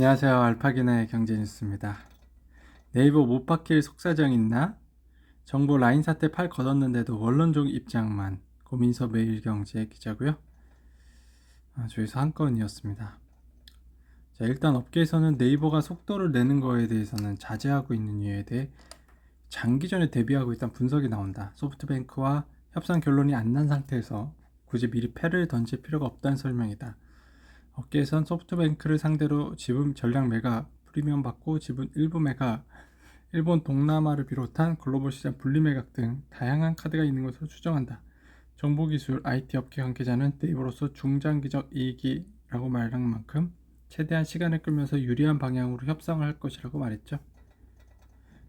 안녕하세요. 알파기나의 경제뉴스입니다. 네이버 못 바뀔 속사정 있나? 정보 라인 사태 팔 걷었는데도 원론적 입장만. 고민서 매일경제 기자고요. 조회수 한 건이었습니다. 자, 일단 업계에서는 네이버가 속도를 내는 거에 대해서는 자제하고 있는 이유에 대해 장기전에 대비하고 있다는 분석이 나온다. 소프트뱅크와 협상 결론이 안 난 상태에서 굳이 미리 패를 던질 필요가 없다는 설명이다. 업계에선 소프트뱅크를 상대로 지분 전량 매각, 프리미엄 받고 지분 일부 매각, 일본 동남아를 비롯한 글로벌 시장 분리 매각 등 다양한 카드가 있는 것으로 추정한다. 정보기술 IT 업계 관계자는 네이버로서 중장기적 이익이라고 말한 만큼 최대한 시간을 끌면서 유리한 방향으로 협상을 할 것이라고 말했죠.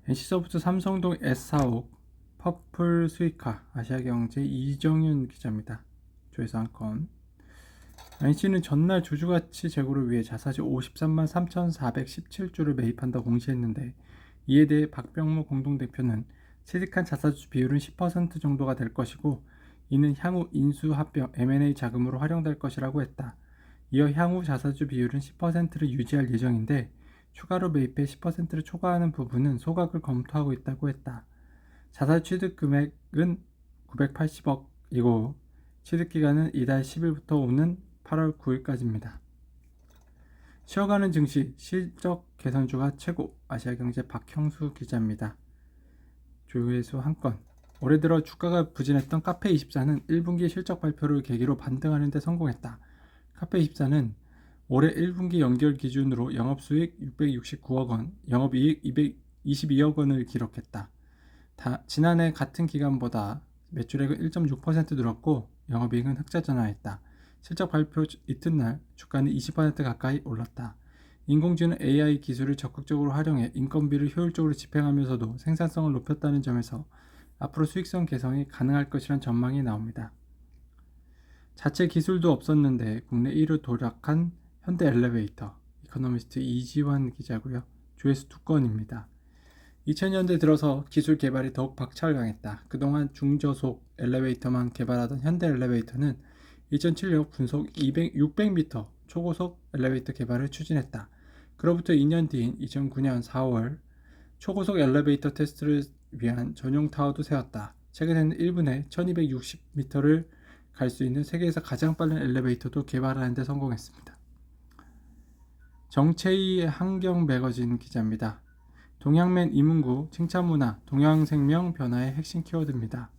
NC소프트 삼성동 S사옥 퍼플 수익화 아시아경제 이정윤 기자입니다. 조회수 한 건. NC는 전날 주주가치 제고를 위해 자사주 53만 3,417주를 매입한다고 공시했는데, 이에 대해 박병무 공동대표는 취득한 자사주 비율은 10% 정도가 될 것이고 이는 향후 인수합병 M&A 자금으로 활용될 것이라고 했다. 이어 향후 자사주 비율은 10%를 유지할 예정인데 추가로 매입해 10%를 초과하는 부분은 소각을 검토하고 있다고 했다. 자사주 취득 금액은 980억이고 취득기간은 이달 10일부터 오는 8월 9일까지입니다. 쉬어가는 증시 실적 개선주가 최고 아시아경제 박형수 기자입니다. 조회수 한 건. 올해 들어 주가가 부진했던 카페24는 1분기 실적 발표를 계기로 반등하는 데 성공했다. 카페24는 올해 1분기 연결 기준으로 영업수익 669억 원, 영업이익 222억 원을 기록했다. 지난해 같은 기간보다 매출액은 1.6% 늘었고 영업이익은 흑자 전환했다. 실적 발표 이튿날 주가는 20% 가까이 올랐다. 인공지능 AI 기술을 적극적으로 활용해 인건비를 효율적으로 집행하면서도 생산성을 높였다는 점에서 앞으로 수익성 개선이 가능할 것이란 전망이 나옵니다. 자체 기술도 없었는데 국내 1위 도약한 현대엘리베이터, 이코노미스트 이지환 기자고요. 조회수 2건입니다. 2000년대 들어서 기술 개발이 더욱 박차를 가했다. 그동안 중저속 엘리베이터만 개발하던 현대엘리베이터는 2007년 분속 600m 초고속 엘리베이터 개발을 추진했다. 그로부터 2년 뒤인 2009년 4월 초고속 엘리베이터 테스트를 위한 전용 타워도 세웠다. 최근에는 1분에 1260m를 갈 수 있는 세계에서 가장 빠른 엘리베이터도 개발하는 데 성공했습니다. 정채희 환경 매거진 기자입니다. 동양맨 이문구 칭찬문화 동양생명 변화의 핵심 키워드입니다.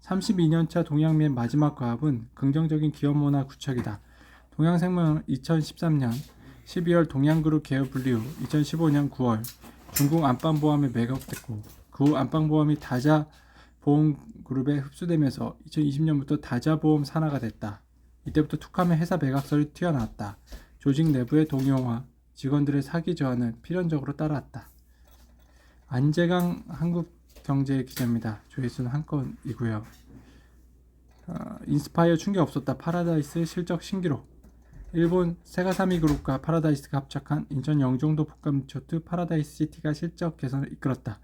32년차 동양맨 마지막 과업은 긍정적인 기업문화 구축이다. 동양생명은 2013년 12월 동양그룹 개업 분리 후 2015년 9월 중국 안방보험에 매각됐고 그 후 안방보험이 다자보험그룹에 흡수되면서 2020년부터 다자보험 산하가 됐다. 이때부터 툭하면 회사 매각설이 튀어나왔다. 조직 내부의 동요와 직원들의 사기 저하는 필연적으로 따라왔다. 안재강 한국경제 기자입니다. 조회수는 한 건이고요. 인스파이어 충격 없었다. 파라다이스 실적 신기록. 일본 세가사미 그룹과 파라다이스가 합작한 인천 영종도 복합 리조트 파라다이스 시티가 실적 개선을 이끌었다.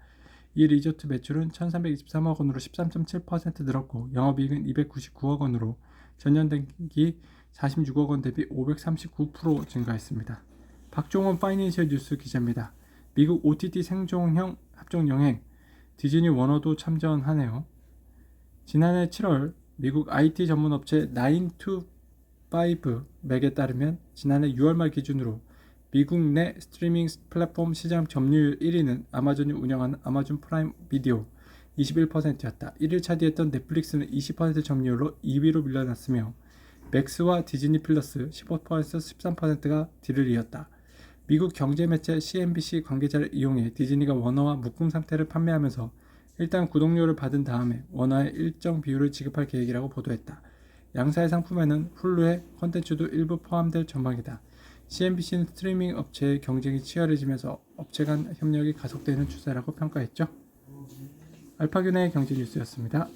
이 리조트 매출은 1323억 원으로 13.7% 늘었고 영업이익은 299억 원으로 전년 동기 46억 원 대비 539% 증가했습니다. 박종원 파이낸셜 뉴스 기자입니다. 미국 OTT 생존형 합종 영행 디즈니 워너도 참전하네요. 지난해 7월 미국 IT 전문 업체 9to5 맥에 따르면 지난해 6월 말 기준으로 미국 내 스트리밍 플랫폼 시장 점유율 1위는 아마존이 운영하는 아마존 프라임 비디오 21%였다. 1위를 차지했던 넷플릭스는 20% 점유율로 2위로 밀려났으며 맥스와 디즈니 플러스 15% 13%가 뒤를 이었다. 미국 경제매체 CNBC 관계자를 이용해 디즈니가 워너와 묶음 상태를 판매하면서 일단 구독료를 받은 다음에 원화의 일정 비율을 지급할 계획이라고 보도했다. 양사의 상품에는 훌루의 콘텐츠도 일부 포함될 전망이다. CNBC는 스트리밍 업체의 경쟁이 치열해지면서 업체 간 협력이 가속되는 추세라고 평가했죠. 알파균의 경제 뉴스였습니다.